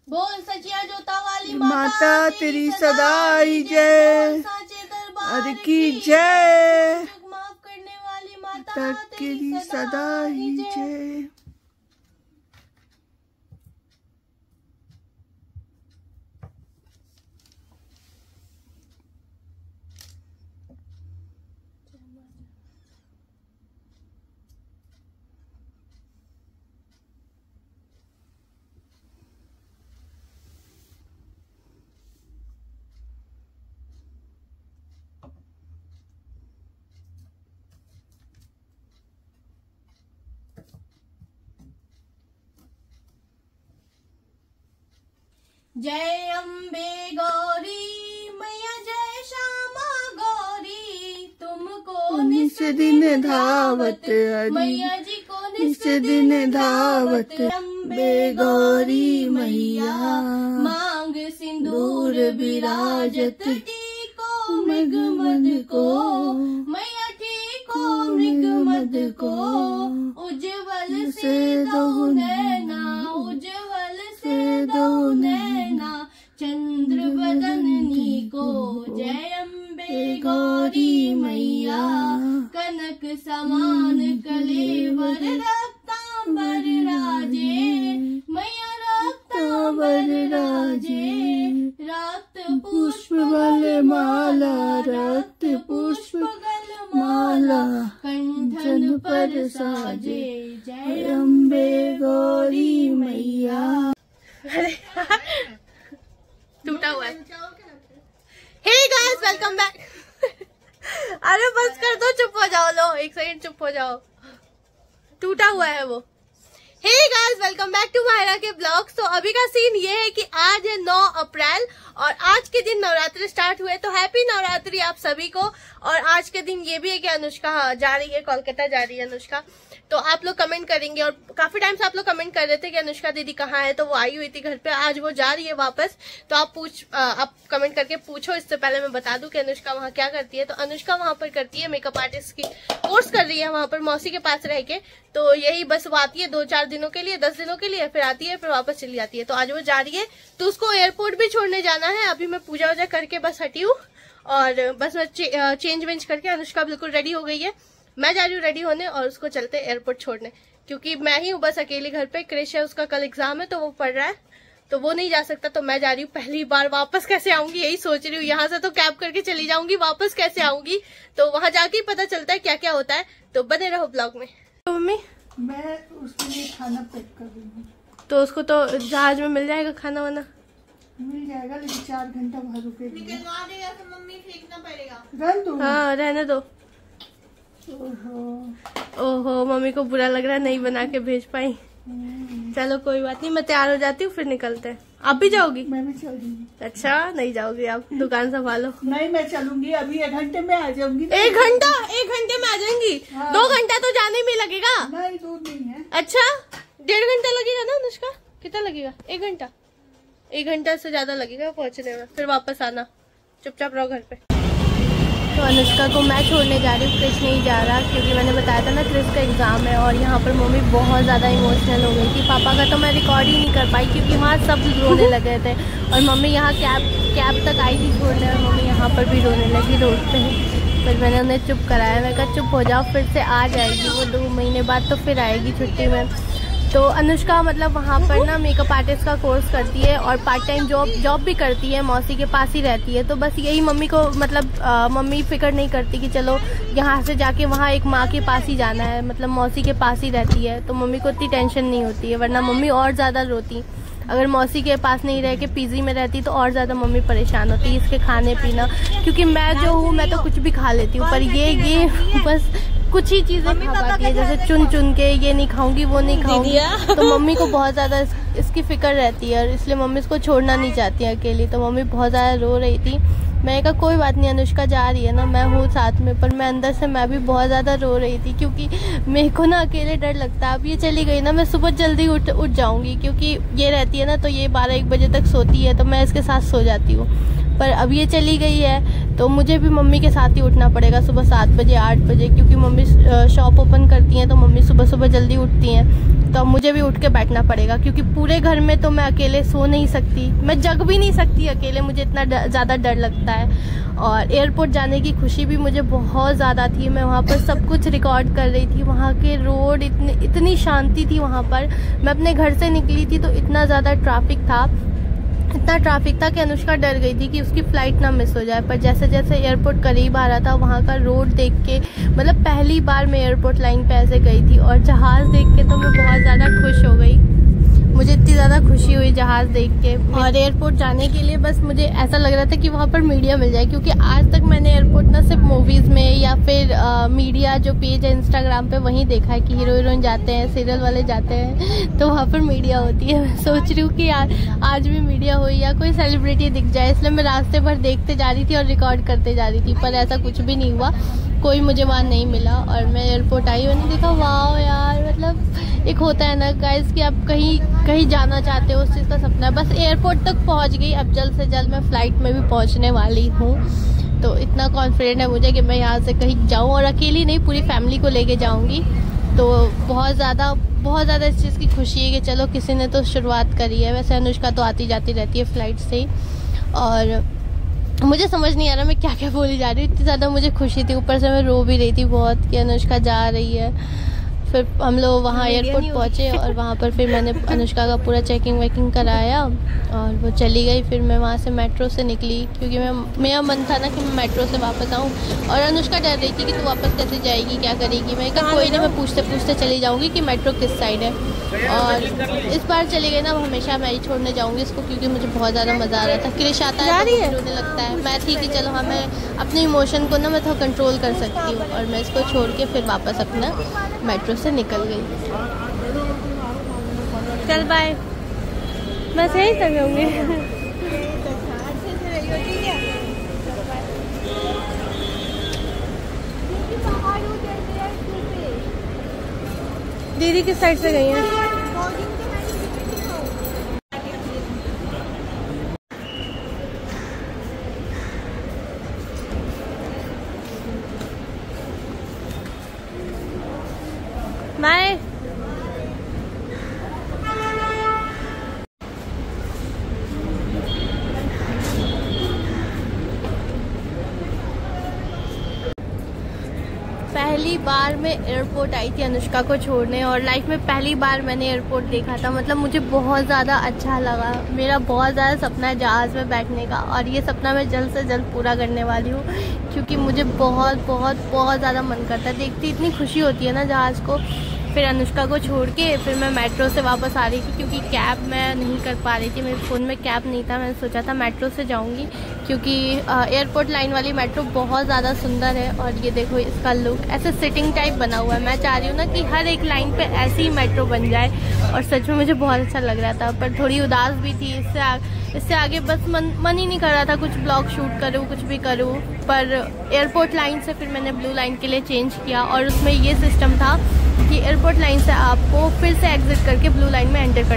बोल सचिया जोता वाली माता तेरी सदाई जय, साचे दरबार की जय, माफ करने वाली माता तेरी सदाई जय। जय अम्बे गौरी मैया जय श्यामा गौरी, तुमको निस दिन धावत मैया जी को निस दिन धावत अम्बे गौरी मैया, मांग सिंदूर विराजत टीको मृग मद को, मैया टीको मृग मद को, उज्जवल से दो नैना उज्जवल से दो नैना, चंद्र बदननी को जय अम्बे गौरी मैया, कनक समान कलेवर रक्तांबर राजे, मैया रक्तांबर राजे, रक्त पुष्प गल माला रक्त पुष्प गल माला, कंठन पर साजे जय अम्बे गौरी मैया। टूटा हुआ है। Hey guys welcome back. अरे बस कर दो, चुप हो जाओ, लो एक सेकंड चुप हो जाओ, टूटा हुआ है वो। Hey guys welcome back to Myra के ब्लॉग्स। तो अभी का सीन ये है कि आज है 9 अप्रैल और आज के दिन नवरात्रि स्टार्ट हुए, तो हैप्पी नवरात्रि आप सभी को। और आज के दिन ये भी है कि अनुष्का जा रही है, कोलकाता जा रही है अनुष्का। तो आप लोग कमेंट करेंगे और काफी टाइम से आप लोग कमेंट कर रहे थे कि अनुष्का दीदी कहाँ है, तो वो आई हुई थी घर पे, आज वो जा रही है वापस। तो आप कमेंट करके पूछो। इससे पहले मैं बता दूं कि अनुष्का वहाँ क्या करती है। तो अनुष्का वहाँ पर करती है मेकअप आर्टिस्ट की कोर्स कर रही है वहाँ पर मौसी के पास रह के। तो यही बस वो आती है 2-4 दिनों के लिए, 10 दिनों के लिए, फिर आती है, फिर वापस चली जाती है। तो आज वो जा रही है, तो उसको एयरपोर्ट भी छोड़ने जाना है। अभी मैं पूजा वूजा करके बस हटी हूँ और बस मैं चेंज वेंज करके, अनुष्का बिल्कुल रेडी हो गई है, मैं जा रही हूँ रेडी होने और उसको चलते एयरपोर्ट छोड़ने, क्योंकि मैं ही हूँ बस अकेली घर पे। क्रिश है, उसका कल एग्जाम है तो वो पढ़ रहा है, तो वो नहीं जा सकता, तो मैं जा रही हूँ। पहली बार वापस कैसे आऊंगी यही सोच रही हूँ। यहाँ से तो कैब करके चली जाऊंगी, वापस कैसे आऊंगी तो वहां जाके ही पता चलता है क्या क्या होता है। तो बने रहो ब्लॉग में। तो मम्मी मैं उसके लिए खाना पैक कर रही हूँ। तो उसको तो जहाज में मिल जाएगा खाना वाना? मिल जाएगा, लेकिन 4 घंटा भर रुके निकलवा देगा तो मम्मी फेंकना पड़ेगा। रहने दो। हाँ रहने दो। ओहो मम्मी को बुरा लग रहा है, नहीं बना के भेज पाई। चलो कोई बात नहीं, मैं तैयार हो जाती हूँ, फिर निकलते हैं। आप भी जाओगी? मैं भी चलूंगी। अच्छा नहीं जाओगी आप, दुकान संभालो। नहीं मैं चलूंगी, अभी 1 घंटे में आ जाऊंगी। 1 घंटा? 1 घंटे में आ जाएंगी? हाँ। 2 घंटा तो जाने में लगेगा। नहीं दूर नहीं है। अच्छा 1.5 घंटा लगेगा ना अनुष्का? कितना लगेगा? 1 घंटा? 1 घंटा से ज्यादा लगेगा पहुंचने में, फिर वापस आना। चुपचाप रहो घर पे। तो अनुष्का को मैं छोड़ने जा रही हूँ, क्रिश नहीं जा रहा, क्योंकि मैंने बताया था ना क्रिश का एग्ज़ाम है। और यहाँ पर मम्मी बहुत ज़्यादा इमोशनल हो गई थी। पापा का तो मैं रिकॉर्ड ही नहीं कर पाई, क्योंकि वहाँ सब रोने लगे थे। और मम्मी यहाँ कैब तक आई थी छोड़ने, और मम्मी यहाँ पर भी रोने लगी रोड पे। फिर मैंने उन्हें चुप कराया, मैं कहा चुप हो जाओ, फिर से आ जाएगी वो 2 महीने बाद, तो फिर आएगी छुट्टी में। तो अनुष्का मतलब वहाँ पर ना मेकअप आर्टिस्ट का कोर्स करती है और पार्ट टाइम जॉब भी करती है, मौसी के पास ही रहती है। तो बस यही मम्मी को मतलब मम्मी फिक्र नहीं करती कि चलो यहाँ से जाके वहाँ एक माँ के पास ही जाना है, मतलब मौसी के पास ही रहती है, तो मम्मी को इतनी टेंशन नहीं होती है। वरना मम्मी और ज़्यादा रोती, अगर मौसी के पास नहीं रह के पीजी में रहती तो और ज़्यादा मम्मी परेशान होती इसके खाने पीना। क्योंकि मैं जो हूँ मैं तो कुछ भी खा लेती हूँ, पर ये बस कुछ ही चीजें खा पाती है, जैसे चुन के ये नहीं खाऊंगी वो नहीं खाऊंगी। तो मम्मी को बहुत ज्यादा इसकी फिक्र रहती है, और इसलिए मम्मी इसको छोड़ना नहीं चाहती है अकेली। तो मम्मी बहुत ज्यादा रो रही थी। मैंने कहा कोई बात नहीं, अनुष्का जा रही है ना, मैं हूँ साथ में। पर मैं अंदर से मैं भी बहुत ज़्यादा रो रही थी, क्योंकि मेरे को ना अकेले डर लगता है। अब ये चली गई ना, मैं सुबह जल्दी उठ जाऊँगी, क्योंकि ये रहती है ना तो ये 12-1 बजे तक सोती है, तो मैं इसके साथ सो जाती हूँ। पर अब ये चली गई है तो मुझे भी मम्मी के साथ ही उठना पड़ेगा सुबह 7 बजे 8 बजे, क्योंकि मम्मी शॉप ओपन करती हैं, तो मम्मी सुबह सुबह जल्दी उठती हैं। तो अब मुझे भी उठ के बैठना पड़ेगा, क्योंकि पूरे घर में तो मैं अकेले सो नहीं सकती, मैं जग भी नहीं सकती अकेले, मुझे इतना ज़्यादा डर लगता है। और एयरपोर्ट जाने की खुशी भी मुझे बहुत ज़्यादा थी। मैं वहाँ पर सब कुछ रिकॉर्ड कर रही थी, वहाँ के रोड इतनी शांति थी वहाँ पर। मैं अपने घर से निकली थी तो इतना ज़्यादा ट्रैफिक था कि अनुष्का डर गई थी कि उसकी फ़्लाइट ना मिस हो जाए। पर जैसे जैसे एयरपोर्ट करीब आ रहा था, वहाँ का रोड देख के, मतलब पहली बार मैं एयरपोर्ट लाइन पे ऐसे गई थी, और जहाज़ देख के तो मैं बहुत ज़्यादा खुश हो गई। मुझे इतनी ज़्यादा खुशी हुई जहाज़ देख के। और एयरपोर्ट जाने के लिए बस मुझे ऐसा लग रहा था कि वहाँ पर मीडिया मिल जाए, क्योंकि आज तक मैंने एयरपोर्ट ना सिर्फ मूवीज़ में या फिर मीडिया जो पेज है इंस्टाग्राम पे वहीं देखा है कि हीरो हीरोइन जाते हैं, सीरियल वाले जाते हैं, तो वहाँ पर मीडिया होती है। मैं सोच रही हूँ कि आज भी मीडिया हो या कोई सेलिब्रिटी दिख जाए, इसलिए मैं रास्ते भर देखते जा रही थी और रिकॉर्ड करते जा रही थी, पर ऐसा कुछ भी नहीं हुआ, कोई मुझे वहाँ नहीं मिला। और मैं एयरपोर्ट आई, मैंने देखा वाह यार, मतलब एक होता है ना गाइस कि आप कहीं जाना चाहते हो, उस चीज़ का सपना है। बस एयरपोर्ट तक पहुँच गई, अब जल्द से जल्द मैं फ़्लाइट में भी पहुँचने वाली हूँ। तो इतना कॉन्फिडेंट है मुझे कि मैं यहाँ से कहीं जाऊँ, और अकेली नहीं, पूरी फैमिली को लेके जाऊँगी। तो बहुत ज़्यादा इस चीज़ की खुशी है कि चलो किसी ने तो शुरुआत करी है। वैसे अनुष्का तो आती जाती रहती है फ़्लाइट से ही, और मुझे समझ नहीं आ रहा मैं क्या क्या बोली जा रही हूँ, इतनी ज़्यादा मुझे खुशी थी। ऊपर से मैं रो भी रही थी बहुत कि अनुष्का जा रही है। फिर हम लोग वहाँ एयरपोर्ट पहुँचे, और वहाँ पर फिर मैंने अनुष्का का पूरा चेकिंग वेकिंग कराया, और वो चली गई। फिर मैं वहाँ से मेट्रो से निकली, क्योंकि मेरा मन था ना कि मैं मेट्रो से वापस आऊँ, और अनुष्का डर रही थी कि तू वापस कैसे जाएगी, क्या करेगी। मैं कहा कोई नहीं, मैं पूछते पूछते चली जाऊँगी कि मेट्रो किस साइड है। और इस बार चली गई ना, हमेशा मैं ही छोड़ने जाऊँगी इसको, क्योंकि मुझे बहुत ज़्यादा मज़ा आ रहा था। क्रिश आता है तो रोने लगता है, मैं थी कि चलो हाँ, मैं अपने इमोशन को ना मैं थोड़ा कंट्रोल कर सकती हूँ, और मैं इसको छोड़ के फिर वापस अपना मेट्रो से निकल गई। चल बाय, मैं सही समझूंगी। दीदी किस साइड से गई है? बाय। पहली बार मैं एयरपोर्ट आई थी अनुष्का को छोड़ने, और लाइफ में पहली बार मैंने एयरपोर्ट देखा था। मतलब मुझे बहुत ज़्यादा अच्छा लगा। मेरा बहुत ज़्यादा सपना है जहाज़ में बैठने का, और ये सपना मैं जल्द से जल्द पूरा करने वाली हूँ, क्योंकि मुझे बहुत ज़्यादा मन करता है। देखती इतनी खुशी होती है ना जहाज़ को। फिर अनुष्का को छोड़ के फिर मैं मेट्रो से वापस आ रही थी, क्योंकि कैब मैं नहीं कर पा रही थी, मेरे फ़ोन में कैब नहीं था। मैंने सोचा था मेट्रो से जाऊंगी, क्योंकि एयरपोर्ट लाइन वाली मेट्रो बहुत ज़्यादा सुंदर है। और ये देखो इसका लुक ऐसे सिटिंग टाइप बना हुआ है। मैं चाह रही हूँ ना कि हर एक लाइन पे ऐसी ही मेट्रो बन जाए, और सच में मुझे बहुत अच्छा लग रहा था। पर थोड़ी उदास भी थी, इससे आगे बस मन ही नहीं कर रहा था कुछ ब्लॉग शूट करूँ, कुछ भी करूँ। पर एयरपोर्ट लाइन से फिर मैंने ब्लू लाइन के लिए चेंज किया, और उसमें ये सिस्टम था कि एयरपोर्ट लाइन से आपको फिर से एग्जिट करके ब्लू लाइन में एंटर करना।